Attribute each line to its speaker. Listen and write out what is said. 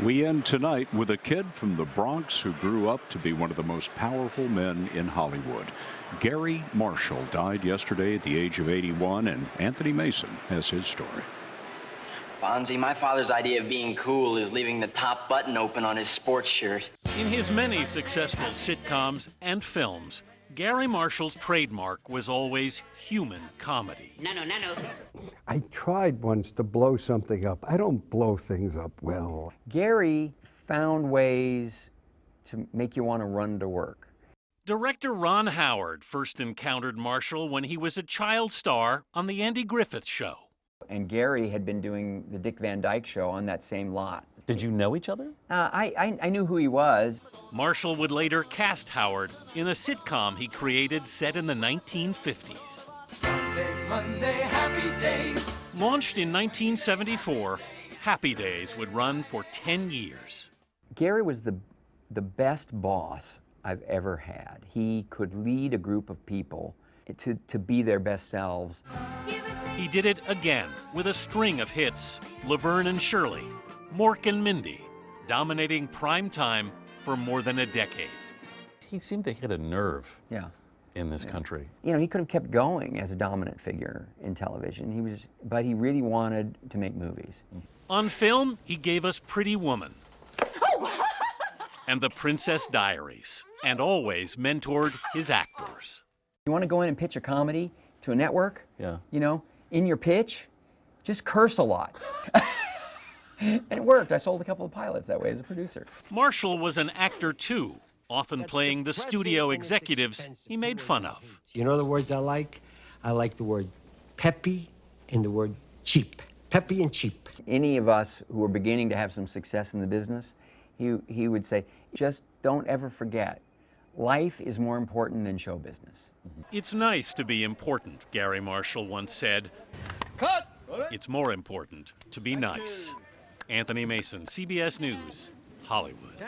Speaker 1: We end tonight with a kid from the Bronx who grew up to be one of the most powerful men in Hollywood. Garry Marshall died yesterday at the age of 81, and Anthony Mason has his story.
Speaker 2: Fonzie, my father's idea of being cool is leaving the top button open on his sports shirt.
Speaker 3: In his many successful sitcoms and films, Garry Marshall's trademark was always human comedy.
Speaker 4: No.
Speaker 5: I tried once to blow something up. I don't blow things up well.
Speaker 6: Garry found ways to make you want to run to work.
Speaker 3: Director Ron Howard first encountered Marshall when he was a child star on The Andy Griffith Show.
Speaker 6: And Garry had been doing the Dick Van Dyke Show on that same lot.
Speaker 7: Did you know each other?
Speaker 6: I knew who he was.
Speaker 3: Marshall would later cast Howard in a sitcom he created set in the 1950s.
Speaker 8: Sunday, Monday, happy days.
Speaker 3: Launched in 1974, Happy Days would run for 10 years.
Speaker 6: Garry was the best boss I've ever had. He could lead a group of people to be their best selves.
Speaker 3: He did it again with a string of hits, Laverne and Shirley, Mork and Mindy, dominating prime time for more than a decade.
Speaker 7: He seemed to hit a nerve in this country.
Speaker 6: You know, he could have kept going as a dominant figure in television. But he really wanted to make movies.
Speaker 3: On film, he gave us Pretty Woman and The Princess Diaries, and always mentored his actors.
Speaker 6: You want to go in and pitch a comedy to a network?
Speaker 7: Yeah.
Speaker 6: You know, in your pitch, just curse a lot. And it worked. I sold a couple of pilots that way as a producer.
Speaker 3: Marshall was an actor too, often playing the studio executives he made fun of.
Speaker 9: You know the words I like? I like the word peppy and the word cheap. Peppy and cheap.
Speaker 6: Any of us who were beginning to have some success in the business, he would say, just don't ever forget, life is more important than show business.
Speaker 3: It's nice to be important, Garry Marshall once said.
Speaker 8: Cut!
Speaker 3: It's more important to be nice. Anthony Mason, CBS News, Hollywood.